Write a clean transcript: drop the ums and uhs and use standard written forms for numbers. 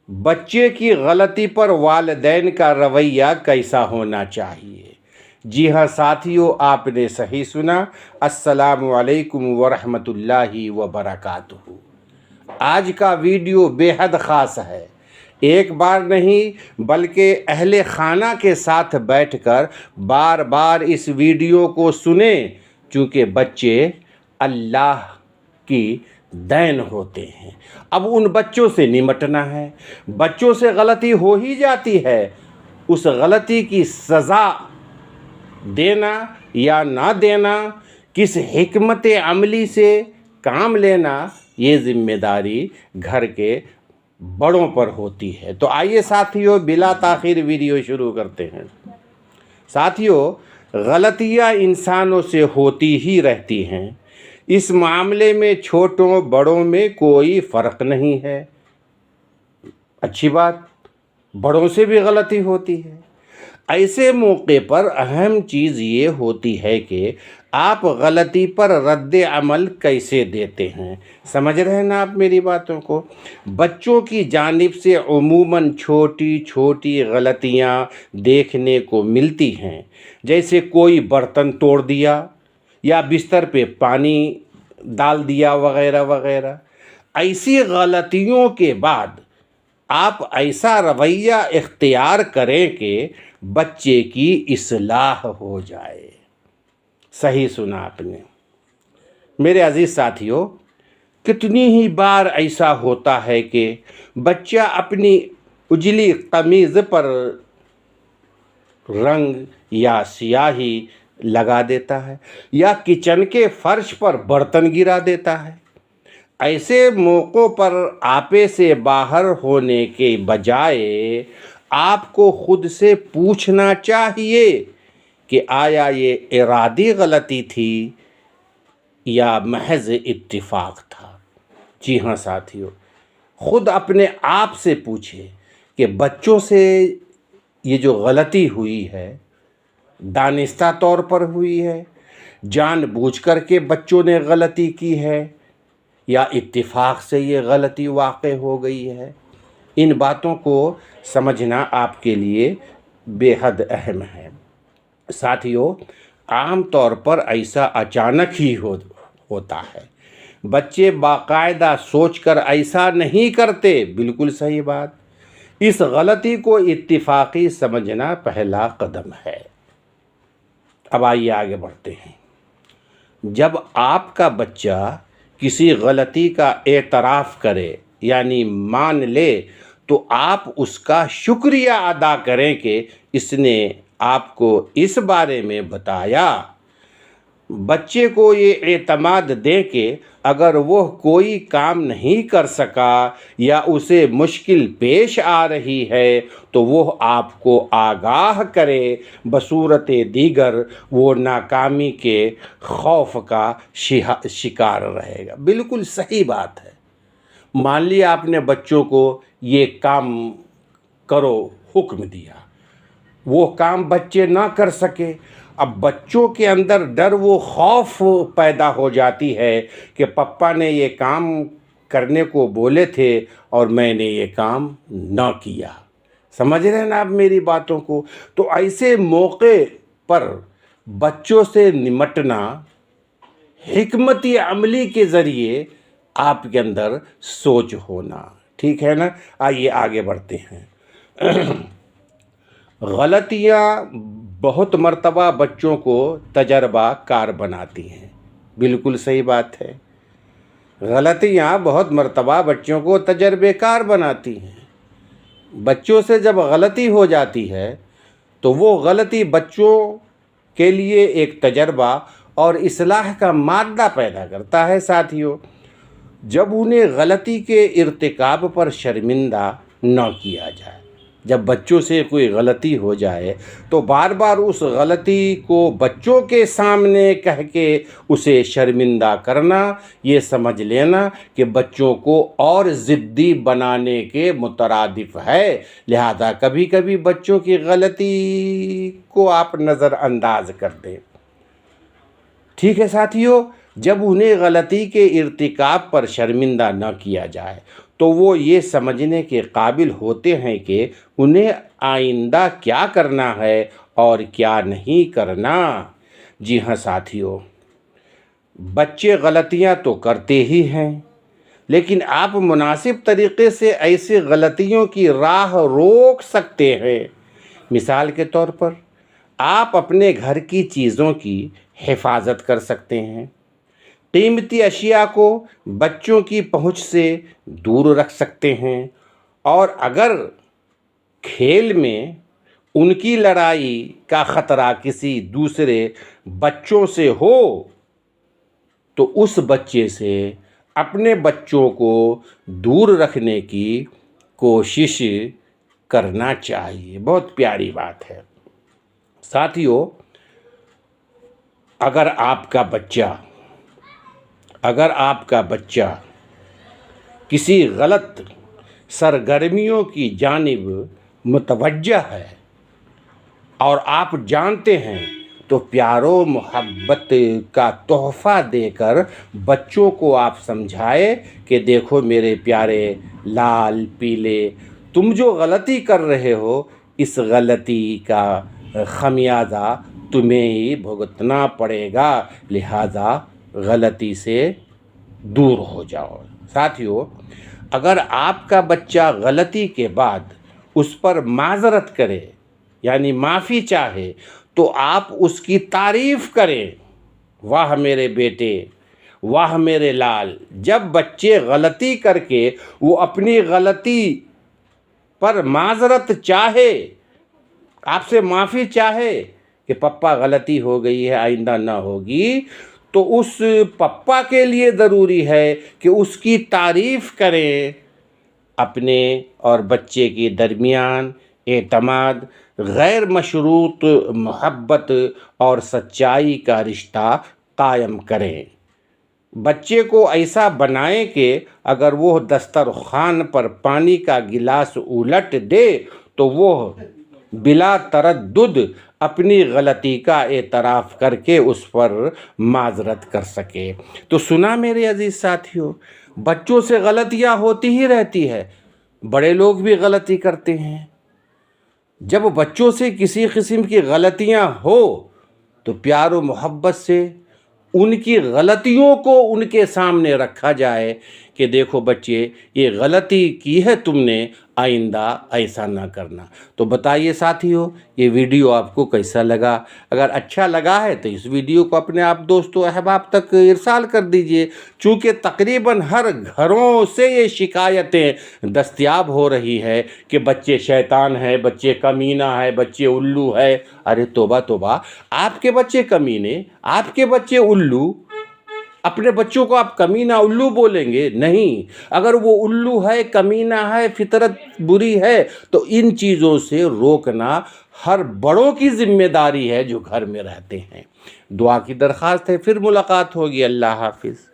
بچے کی غلطی پر والدین کا رویہ کیسا ہونا چاہیے؟ جی ہاں ساتھیو، آپ نے صحیح سنا۔ السلام علیکم ورحمۃ اللہ وبرکاتہ۔ آج کا ویڈیو بے حد خاص ہے۔ ایک بار نہیں بلکہ اہل خانہ کے ساتھ بیٹھ کر بار بار اس ویڈیو کو سنیں، چونکہ بچے اللہ کی دین ہوتے ہیں۔ اب ان بچوں سے نمٹنا ہے۔ بچوں سے غلطی ہو ہی جاتی ہے، اس غلطی کی سزا دینا یا نہ دینا، کس حکمت عملی سے کام لینا، یہ ذمہ داری گھر کے بڑوں پر ہوتی ہے۔ تو آئیے ساتھیو بلا تاخیر ویڈیو شروع کرتے ہیں۔ ساتھیو، غلطیاں انسانوں سے ہوتی ہی رہتی ہیں۔ اس معاملے میں چھوٹوں بڑوں میں کوئی فرق نہیں ہے۔ اچھی بات، بڑوں سے بھی غلطی ہوتی ہے۔ ایسے موقع پر اہم چیز یہ ہوتی ہے کہ آپ غلطی پر رد عمل کیسے دیتے ہیں۔ سمجھ رہے ہیں نا آپ میری باتوں کو؟ بچوں کی جانب سے عموماً چھوٹی چھوٹی غلطیاں دیکھنے کو ملتی ہیں، جیسے کوئی برتن توڑ دیا یا بستر پہ پانی ڈال دیا وغیرہ وغیرہ۔ ایسی غلطیوں کے بعد آپ ایسا رویہ اختیار کریں کہ بچے کی اصلاح ہو جائے۔ صحیح سنا آپ نے میرے عزیز ساتھیو۔ کتنی ہی بار ایسا ہوتا ہے کہ بچہ اپنی اجلی قمیض پر رنگ یا سیاہی لگا دیتا ہے یا کچن کے فرش پر برتن گرا دیتا ہے۔ ایسے موقعوں پر آپے سے باہر ہونے کے بجائے آپ کو خود سے پوچھنا چاہیے کہ آیا یہ ارادی غلطی تھی یا محض اتفاق تھا۔ جی ہاں ساتھیو، خود اپنے آپ سے پوچھیں کہ بچوں سے یہ جو غلطی ہوئی ہے دانستہ طور پر ہوئی ہے، جان بوجھ کر کے بچوں نے غلطی کی ہے، یا اتفاق سے یہ غلطی واقع ہو گئی ہے۔ ان باتوں کو سمجھنا آپ کے لیے بے حد اہم ہے۔ ساتھیو، عام طور پر ایسا اچانک ہی ہوتا ہے۔ بچے باقاعدہ سوچ کر ایسا نہیں کرتے۔ بالکل صحیح بات۔ اس غلطی کو اتفاقی سمجھنا پہلا قدم ہے۔ اب آئیے آگے بڑھتے ہیں۔ جب آپ کا بچہ کسی غلطی کا اعتراف کرے یعنی مان لے، تو آپ اس کا شکریہ ادا کریں کہ اس نے آپ کو اس بارے میں بتایا۔ بچے کو یہ اعتماد دیں کہ اگر وہ کوئی کام نہیں کر سکا یا اسے مشکل پیش آ رہی ہے تو وہ آپ کو آگاہ کرے، بصورت دیگر وہ ناکامی کے خوف کا شکار رہے گا۔ بالکل صحیح بات ہے۔ مان لیا آپ نے بچوں کو یہ کام کرو حکم دیا، وہ کام بچے نہ کر سکے، اب بچوں کے اندر ڈر و خوف پیدا ہو جاتی ہے کہ پپا نے یہ کام کرنے کو بولے تھے اور میں نے یہ کام نہ کیا۔ سمجھ رہے ہیں نا آپ میری باتوں کو؟ تو ایسے موقع پر بچوں سے نمٹنا حکمتی عملی کے ذریعے آپ کے اندر سوچ ہونا، ٹھیک ہے نا؟ آئیے آگے بڑھتے ہیں۔ غلطیاں بہت مرتبہ بچوں کو تجربہ کار بناتی ہیں۔ بالکل صحیح بات ہے۔ غلطیاں بہت مرتبہ بچوں کو تجربے کار بناتی ہیں۔ بچوں سے جب غلطی ہو جاتی ہے تو وہ غلطی بچوں کے لیے ایک تجربہ اور اصلاح کا مادہ پیدا کرتا ہے۔ ساتھیو، جب انہیں غلطی کے ارتکاب پر شرمندہ نہ کیا جائے، جب بچوں سے کوئی غلطی ہو جائے تو بار بار اس غلطی کو بچوں کے سامنے کہہ کے اسے شرمندہ کرنا، یہ سمجھ لینا کہ بچوں کو اور ضدی بنانے کے مترادف ہے۔ لہذا کبھی کبھی بچوں کی غلطی کو آپ نظر انداز کر دیں۔ ٹھیک ہے ساتھیو، جب انہیں غلطی کے ارتکاب پر شرمندہ نہ کیا جائے تو وہ یہ سمجھنے کے قابل ہوتے ہیں کہ انہیں آئندہ کیا کرنا ہے اور کیا نہیں کرنا۔ جی ہاں ساتھیو، بچے غلطیاں تو کرتے ہی ہیں، لیکن آپ مناسب طریقے سے ایسی غلطیوں کی راہ روک سکتے ہیں۔ مثال کے طور پر آپ اپنے گھر کی چیزوں کی حفاظت کر سکتے ہیں، قیمتی اشیاء کو بچوں کی پہنچ سے دور رکھ سکتے ہیں، اور اگر کھیل میں ان کی لڑائی کا خطرہ کسی دوسرے بچوں سے ہو تو اس بچے سے اپنے بچوں کو دور رکھنے کی کوشش کرنا چاہیے۔ بہت پیاری بات ہے ساتھیو، اگر آپ کا بچہ کسی غلط سرگرمیوں کی جانب متوجہ ہے اور آپ جانتے ہیں تو پیار و محبت کا تحفہ دے کر بچوں کو آپ سمجھائے کہ دیکھو میرے پیارے لال پیلے، تم جو غلطی کر رہے ہو اس غلطی کا خمیازہ تمہیں ہی بھگتنا پڑے گا، لہٰذا غلطی سے دور ہو جاؤ۔ ساتھیو، اگر آپ کا بچہ غلطی کے بعد اس پر معذرت کرے یعنی معافی چاہے تو آپ اس کی تعریف کریں، واہ میرے بیٹے، واہ میرے لال۔ جب بچے غلطی کر کے وہ اپنی غلطی پر معذرت چاہے، آپ سے معافی چاہے کہ پپا غلطی ہو گئی ہے آئندہ نہ ہوگی، تو اس پپا کے لیے ضروری ہے کہ اس کی تعریف کریں۔ اپنے اور بچے کے درمیان اعتماد، غیر مشروط محبت اور سچائی کا رشتہ قائم کریں۔ بچے کو ایسا بنائیں کہ اگر وہ دسترخوان پر پانی کا گلاس الٹ دے تو وہ بلا تردد اپنی غلطی کا اعتراف کر کے اس پر معذرت کر سکے۔ تو سنا میرے عزیز ساتھیوں، بچوں سے غلطیاں ہوتی ہی رہتی ہے، بڑے لوگ بھی غلطی کرتے ہیں۔ جب بچوں سے کسی قسم کی غلطیاں ہو تو پیار و محبت سے ان کی غلطیوں کو ان کے سامنے رکھا جائے کہ دیکھو بچے، یہ غلطی کی ہے تم نے، آئندہ ایسا نہ کرنا۔ تو بتائیے ساتھیو، یہ ویڈیو آپ کو کیسا لگا؟ اگر اچھا لگا ہے تو اس ویڈیو کو اپنے آپ دوستوں احباب تک ارسال کر دیجئے، چونکہ تقریباً ہر گھروں سے یہ شکایتیں دستیاب ہو رہی ہے کہ بچے شیطان ہے، بچے کمینہ ہے، بچے الو ہے۔ ارے توبہ توبہ، آپ کے بچے کمینے، آپ کے بچے الو؟ اپنے بچوں کو آپ کمینہ الو بولیں گے؟ نہیں، اگر وہ الو ہے، کمینہ ہے، فطرت بری ہے تو ان چیزوں سے روکنا ہر بڑوں کی ذمہ داری ہے جو گھر میں رہتے ہیں۔ دعا کی درخواست ہے، پھر ملاقات ہوگی۔ اللہ حافظ۔